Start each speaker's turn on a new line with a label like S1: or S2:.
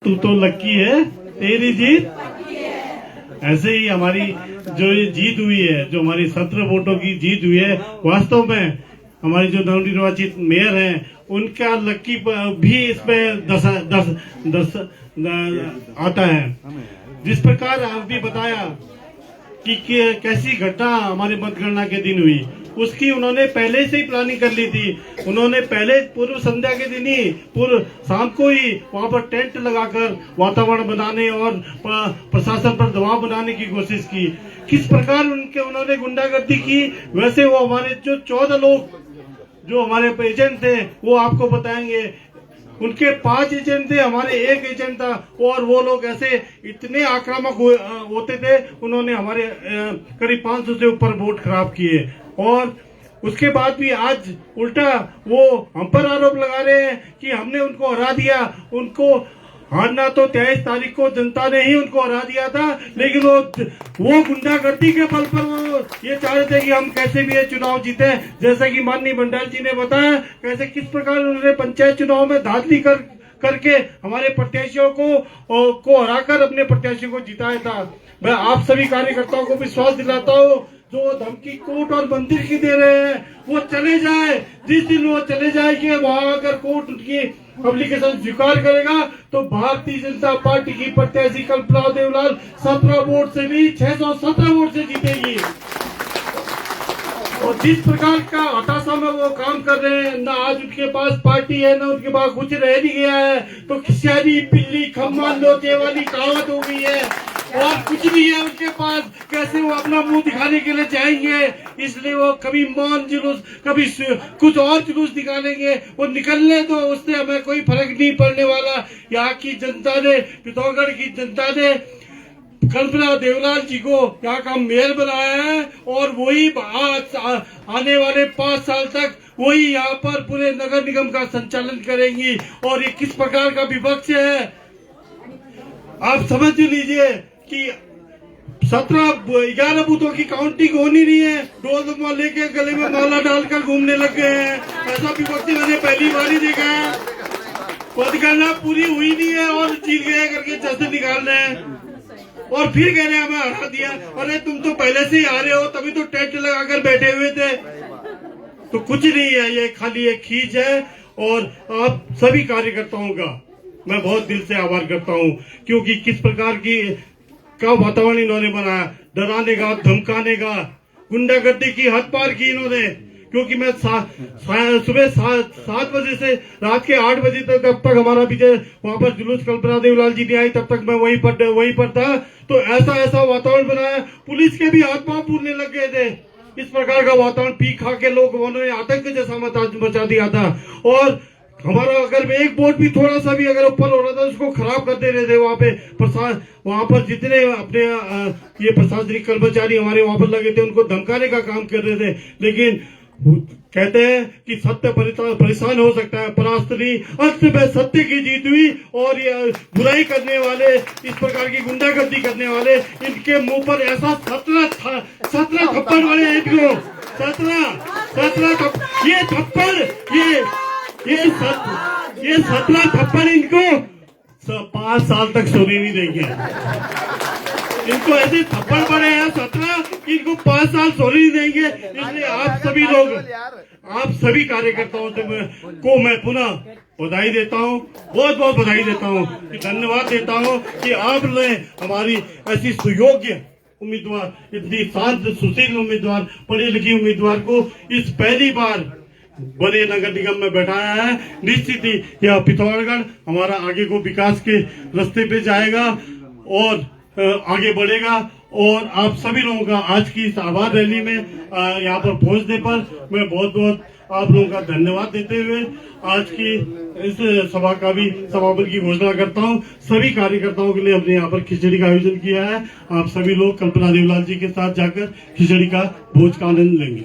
S1: तू तो लक्की है, तेरी जीत। ऐसे ही हमारी जो ये जीत हुई है, जो हमारी 17 वोटों की जीत हुई है, वास्तव में हमारी जो नवनिर्वाचित मेयर हैं उनका लक्की भी इसमें दस आता है। जिस प्रकार अभी बताया कि कैसी घटना हमारे मतगणना के दिन हुई, उसकी उन्होंने पहले से ही प्लानिंग कर ली थी। उन्होंने पहले पूर्व संध्या के दिन ही, पूर्व शाम को ही वहां पर टेंट लगाकर वातावरण बनाने और प्रशासन पर दबाव बनाने की कोशिश की। किस प्रकार उन्होंने गुंडागर्दी की, वैसे वो हमारे जो 14 लोग जो हमारे एजेंट थे वो आपको बताएंगे। उनके 5 एजेंट थे, हमारे 1 एजेंट था, और वो लोग ऐसे इतने आक्रामक होते थे, उन्होंने हमारे करीब 500 से ऊपर वोट खराब किए। और उसके बाद भी आज उल्टा वो हम पर आरोप लगा रहे हैं कि हमने उनको हरा दिया। उनको हारना तो 23 तारीख को जनता ने ही उनको हरा दिया था, लेकिन वो गुंडागर्दी के बल पर वो ये चाह रहे थे कि हम कैसे भी ये चुनाव जीते। जैसा कि माननीय मंडल जी ने बताया कैसे किस प्रकार उन्होंने पंचायत चुनाव में धांधली करके हमारे प्रत्याशियों को हराकर अपने प्रत्याशियों को जिताया था। मैं आप सभी कार्यकर्ताओं को विश्वास दिलाता हूँ, जो धमकी कोर्ट और मंदिर की दे रहे हैं वो चले जाए। जिस दिन वो चले जाएंगे, वहां अगर कोर्ट उनकी एप्लीकेशन स्वीकार करेगा तो भारतीय जनता पार्टी की प्रत्याशी कल्पना देवलाल 17 वोट से भी 617 वोट से जीतेगी। और जिस प्रकार का हताशा में वो काम कर रहे हैं, ना आज उनके पास पार्टी है, ना उनके पास कुछ रह नहीं गया है, तो खिसियारी पिल्ली खम्मा लोटे वाली कहावत हो गई है और कुछ नहीं है उनके पास। कैसे वो अपना मुंह दिखाने के लिए जाएंगे, इसलिए वो कभी मौन जुलूस, कभी कुछ और जुलूस निकालेंगे। वो निकलने तो उससे हमें कोई फर्क नहीं पड़ने वाला। यहाँ की जनता ने, पिथौरागढ़ की जनता ने कल्पना देवलाल जी को यहाँ का मेयर बनाया है, और वही आने वाले 5 साल तक वही यहाँ पर पूरे नगर निगम का संचालन करेंगी। और ये किस प्रकार का विपक्ष है, आप समझ लीजिए कि 11 बूथों की काउंटिंग होनी नहीं है, डोल लेके गले में माला डालकर घूमने लग गए हैं। ऐसा विपक्ष मैंने पहली बार ही देखा है। मतगणना पूरी हुई नहीं है और जीत गए करके जश्न निकाल रहे हैं, और फिर कह रहे हैं हमें हरा दिया। अरे तुम तो पहले से ही आ रहे हो, तभी तो टेंट लगाकर बैठे हुए थे। तो कुछ नहीं है, ये खाली एक खींच है। और आप सभी कार्यकर्ताओं का मैं बहुत दिल से आभार करता हूं, क्योंकि किस प्रकार का वातावरण इन्होंने बनाया, डराने का, धमकाने का, गुंडागर्दी की हद पार की इन्होंने। क्योंकि मैं सुबह 7 बजे से रात के 8 बजे तक, जब तक हमारा विजय वहां पर जुलूस कल्पना देवलाल जी ने आई, तब तक मैं वहीं पर था। तो ऐसा वातावरण बनाया, पुलिस के भी हाथ पांव फूलने लग गए थे। इस प्रकार का वातावरण पी खा के लोग, उन्होंने आतंक जैसा मचा दिया था। और हमारा अगर एक वोट भी थोड़ा सा भी अगर ऊपर हो रहा था, उसको खराब कर दे रहे थे। वहां पर जितने अपने ये प्रशासनिक कर्मचारी हमारे वहां पर लगे थे, उनको धमकाने का काम कर रहे थे। लेकिन कहते हैं कि सत्य परेशान हो सकता है, परास्त नहीं। अंत में सत्य की जीत हुई, और ये बुराई करने वाले, इस प्रकार की गुंडागर्दी करने वाले, इनके मुंह पर ऐसा 17 थप्पड़ वाले हैं इनको। 17 ये थप्पड़, ये 17 थप्पड़ इनको 5 साल तक सोने नहीं देंगे। इनको ऐसे थप्पड़ पड़े हैं 17, इनको 5 साल सोने नहीं देंगे। इसलिए आप सभी लोग, आप सभी कार्यकर्ताओं को मैं पुनः बधाई देता हूँ, बहुत बहुत बधाई देता हूँ, धन्यवाद देता हूँ कि आपने हमारी ऐसी सुयोग्य उम्मीदवार, इतनी शांत सुशील उम्मीदवार, पढ़ी लिखी उम्मीदवार को इस पहली बार बड़े नगर निगम में बैठाया है। निश्चित ही यह पिथौरागढ़ हमारा आगे को विकास के रास्ते पे जाएगा और आगे बढ़ेगा। और आप सभी लोगों का आज की इस आभार रैली में यहाँ पर पहुंचने पर मैं बहुत बहुत आप लोगों का धन्यवाद देते हुए आज की इस सभा का भी समापन की घोषणा करता हूँ। सभी कार्यकर्ताओं के लिए हमने यहाँ पर खिचड़ी का आयोजन किया है। आप सभी लोग कल्पना देवलाल जी के साथ जाकर खिचड़ी का भोज का आनंद लेंगे।